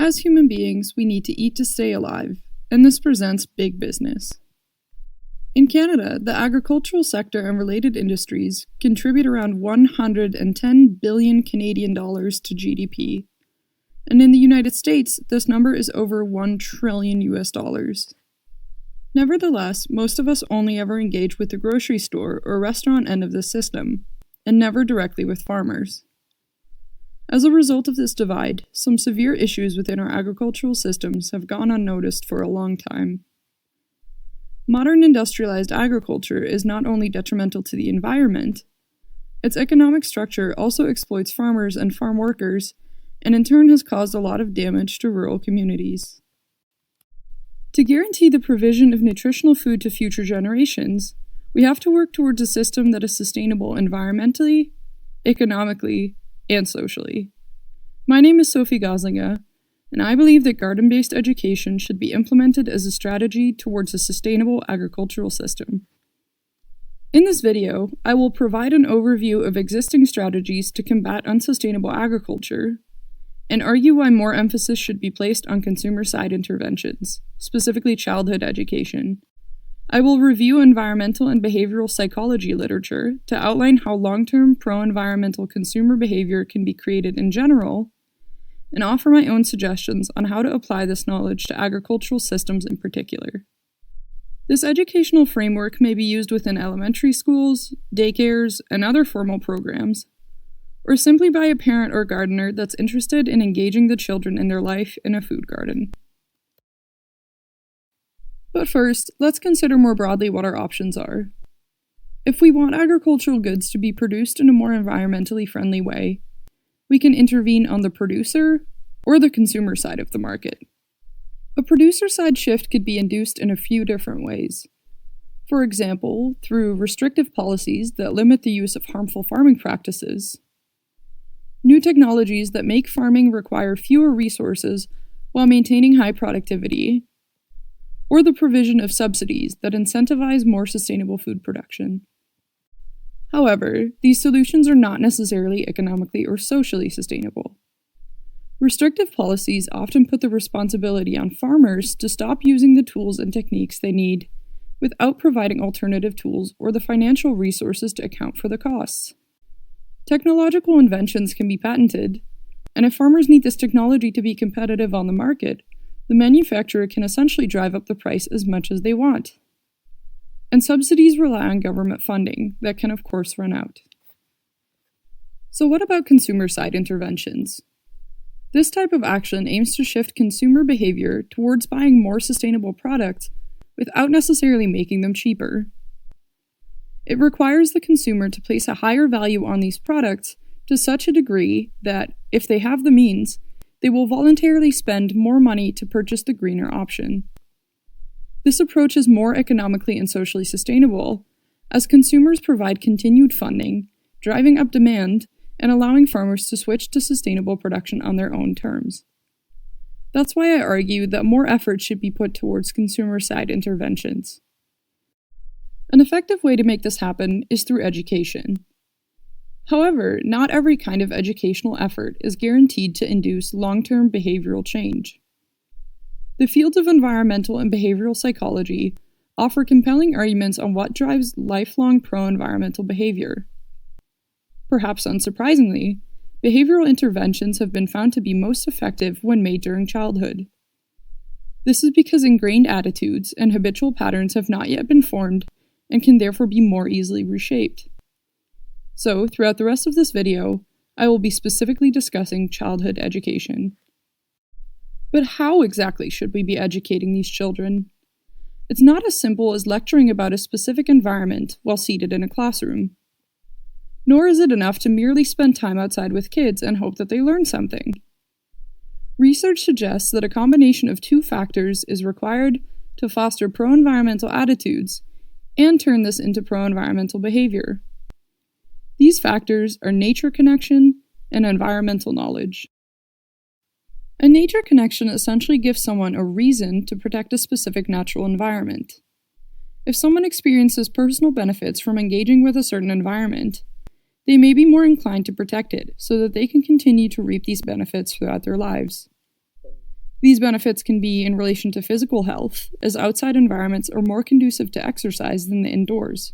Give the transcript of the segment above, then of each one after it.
As human beings, we need to eat to stay alive, and this presents big business. In Canada, the agricultural sector and related industries contribute around 110 billion Canadian dollars to GDP. And in the United States, this number is over 1 trillion US dollars. Nevertheless, most of us only ever engage with the grocery store or restaurant end of this system, and never directly with farmers. As a result of this divide, some severe issues within our agricultural systems have gone unnoticed for a long time. Modern industrialized agriculture is not only detrimental to the environment, its economic structure also exploits farmers and farm workers, and in turn has caused a lot of damage to rural communities. To guarantee the provision of nutritional food to future generations, we have to work towards a system that is sustainable environmentally, economically, and socially. My name is Sophie Goslinga, and I believe that garden-based education should be implemented as a strategy towards a sustainable agricultural system. In this video, I will provide an overview of existing strategies to combat unsustainable agriculture, and argue why more emphasis should be placed on consumer-side interventions, specifically childhood education. I will review environmental and behavioral psychology literature to outline how long-term pro-environmental consumer behavior can be created in general, and offer my own suggestions on how to apply this knowledge to agricultural systems in particular. This educational framework may be used within elementary schools, daycares, and other formal programs, or simply by a parent or gardener that's interested in engaging the children in their life in a food garden. But first, let's consider more broadly what our options are. If we want agricultural goods to be produced in a more environmentally friendly way, we can intervene on the producer or the consumer side of the market. A producer-side shift could be induced in a few different ways. For example, through restrictive policies that limit the use of harmful farming practices, new technologies that make farming require fewer resources while maintaining high productivity, or the provision of subsidies that incentivize more sustainable food production. However, these solutions are not necessarily economically or socially sustainable. Restrictive policies often put the responsibility on farmers to stop using the tools and techniques they need without providing alternative tools or the financial resources to account for the costs. Technological inventions can be patented, and if farmers need this technology to be competitive on the market, the manufacturer can essentially drive up the price as much as they want. And subsidies rely on government funding that can, of course, run out. So what about consumer-side interventions? This type of action aims to shift consumer behavior towards buying more sustainable products without necessarily making them cheaper. It requires the consumer to place a higher value on these products to such a degree that, if they have the means, they will voluntarily spend more money to purchase the greener option. This approach is more economically and socially sustainable, as consumers provide continued funding, driving up demand, and allowing farmers to switch to sustainable production on their own terms. That's why I argue that more effort should be put towards consumer-side interventions. An effective way to make this happen is through education. However, not every kind of educational effort is guaranteed to induce long-term behavioral change. The fields of environmental and behavioral psychology offer compelling arguments on what drives lifelong pro-environmental behavior. Perhaps unsurprisingly, behavioral interventions have been found to be most effective when made during childhood. This is because ingrained attitudes and habitual patterns have not yet been formed and can therefore be more easily reshaped. So, throughout the rest of this video, I will be specifically discussing childhood education. But how exactly should we be educating these children? It's not as simple as lecturing about a specific environment while seated in a classroom. Nor is it enough to merely spend time outside with kids and hope that they learn something. Research suggests that a combination of two factors is required to foster pro-environmental attitudes and turn this into pro-environmental behavior. These factors are nature connection and environmental knowledge. A nature connection essentially gives someone a reason to protect a specific natural environment. If someone experiences personal benefits from engaging with a certain environment, they may be more inclined to protect it so that they can continue to reap these benefits throughout their lives. These benefits can be in relation to physical health, as outside environments are more conducive to exercise than the indoors,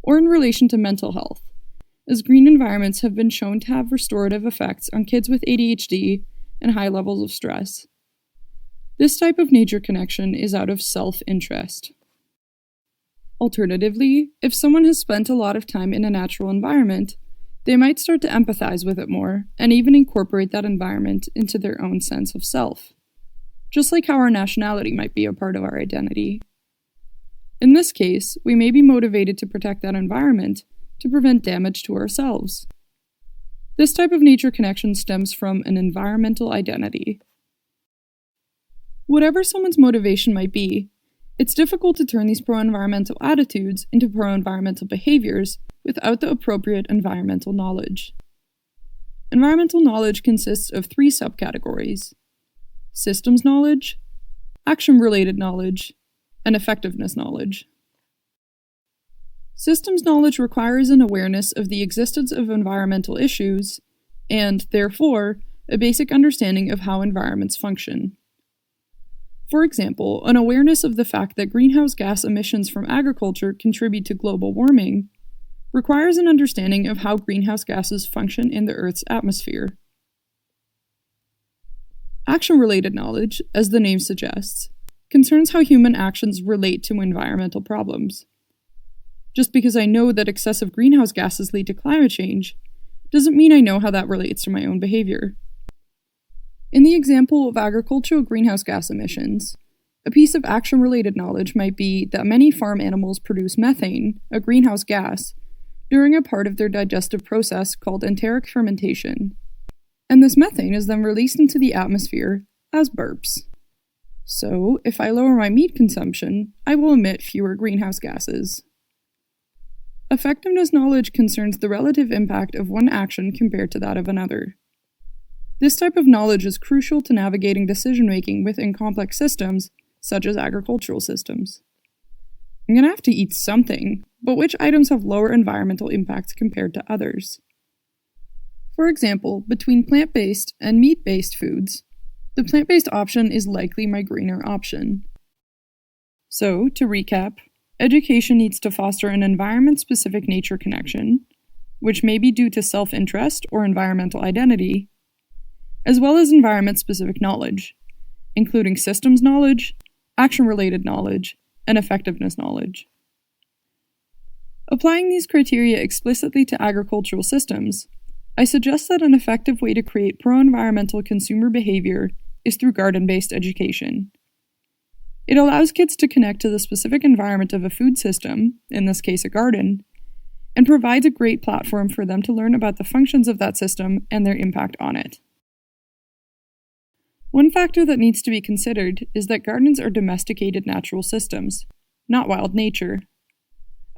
or in relation to mental health, as green environments have been shown to have restorative effects on kids with ADHD and high levels of stress. This type of nature connection is out of self-interest. Alternatively, if someone has spent a lot of time in a natural environment, they might start to empathize with it more and even incorporate that environment into their own sense of self, just like how our nationality might be a part of our identity. In this case, we may be motivated to protect that environment to prevent damage to ourselves. This type of nature connection stems from an environmental identity. Whatever someone's motivation might be, it's difficult to turn these pro-environmental attitudes into pro-environmental behaviors without the appropriate environmental knowledge. Environmental knowledge consists of 3 subcategories: systems knowledge, action-related knowledge, and effectiveness knowledge. Systems knowledge requires an awareness of the existence of environmental issues and, therefore, a basic understanding of how environments function. For example, an awareness of the fact that greenhouse gas emissions from agriculture contribute to global warming requires an understanding of how greenhouse gases function in the Earth's atmosphere. Action-related knowledge, as the name suggests, concerns how human actions relate to environmental problems. Just because I know that excessive greenhouse gases lead to climate change doesn't mean I know how that relates to my own behavior. In the example of agricultural greenhouse gas emissions, a piece of action-related knowledge might be that many farm animals produce methane, a greenhouse gas, during a part of their digestive process called enteric fermentation, and this methane is then released into the atmosphere as burps. So, if I lower my meat consumption, I will emit fewer greenhouse gases. Effectiveness knowledge concerns the relative impact of one action compared to that of another. This type of knowledge is crucial to navigating decision-making within complex systems, such as agricultural systems. I'm going to have to eat something, but which items have lower environmental impacts compared to others? For example, between plant-based and meat-based foods, the plant-based option is likely my greener option. So, to recap, education needs to foster an environment-specific nature connection, which may be due to self-interest or environmental identity, as well as environment-specific knowledge, including systems knowledge, action-related knowledge, and effectiveness knowledge. Applying these criteria explicitly to agricultural systems, I suggest that an effective way to create pro-environmental consumer behavior is through garden-based education. It allows kids to connect to the specific environment of a food system, in this case a garden, and provides a great platform for them to learn about the functions of that system and their impact on it. One factor that needs to be considered is that gardens are domesticated natural systems, not wild nature.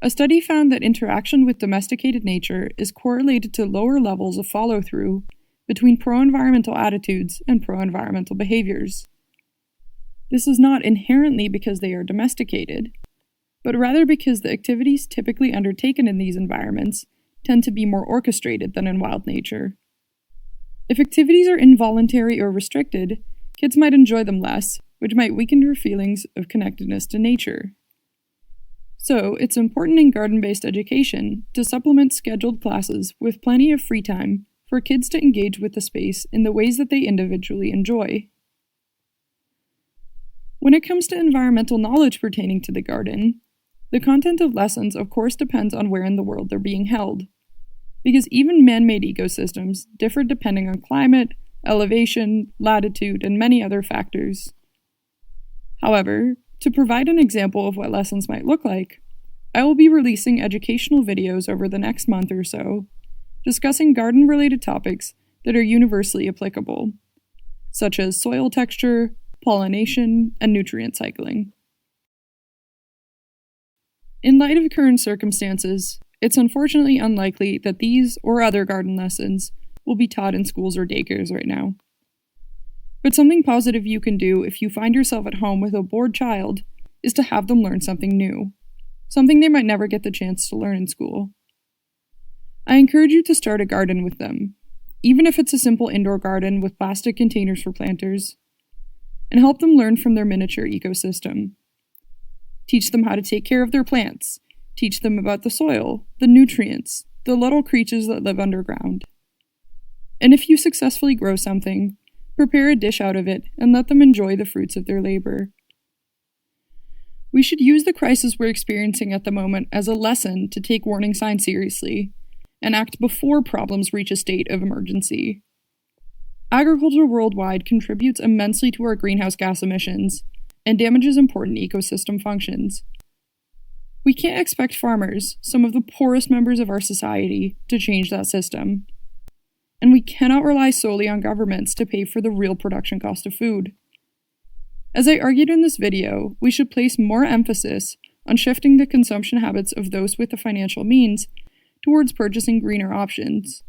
A study found that interaction with domesticated nature is correlated to lower levels of follow-through between pro-environmental attitudes and pro-environmental behaviors. This is not inherently because they are domesticated, but rather because the activities typically undertaken in these environments tend to be more orchestrated than in wild nature. If activities are involuntary or restricted, kids might enjoy them less, which might weaken their feelings of connectedness to nature. So, it's important in garden-based education to supplement scheduled classes with plenty of free time for kids to engage with the space in the ways that they individually enjoy. When it comes to environmental knowledge pertaining to the garden, the content of lessons of course depends on where in the world they're being held, because even man-made ecosystems differ depending on climate, elevation, latitude, and many other factors. However, to provide an example of what lessons might look like, I will be releasing educational videos over the next month or so, discussing garden-related topics that are universally applicable, such as soil texture, pollination, and nutrient cycling. In light of current circumstances, it's unfortunately unlikely that these or other garden lessons will be taught in schools or daycares right now. But something positive you can do if you find yourself at home with a bored child is to have them learn something new, something they might never get the chance to learn in school. I encourage you to start a garden with them, even if it's a simple indoor garden with plastic containers for planters. and help them learn from their miniature ecosystem. Teach them how to take care of their plants. Teach them about the soil, the nutrients, the little creatures that live underground. And if you successfully grow something, prepare a dish out of it and let them enjoy the fruits of their labor. We should use the crisis we're experiencing at the moment as a lesson to take warning signs seriously and act before problems reach a state of emergency. Agriculture worldwide contributes immensely to our greenhouse gas emissions and damages important ecosystem functions. We can't expect farmers, some of the poorest members of our society, to change that system. And we cannot rely solely on governments to pay for the real production cost of food. As I argued in this video, we should place more emphasis on shifting the consumption habits of those with the financial means towards purchasing greener options.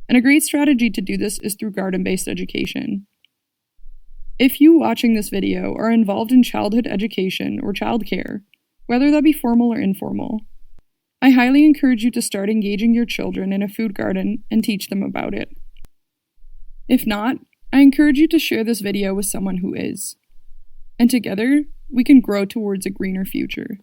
And a great strategy to do this is through garden-based education. If you watching this video are involved in childhood education or childcare, whether that be formal or informal, I highly encourage you to start engaging your children in a food garden and teach them about it. If not, I encourage you to share this video with someone who is. And together, we can grow towards a greener future.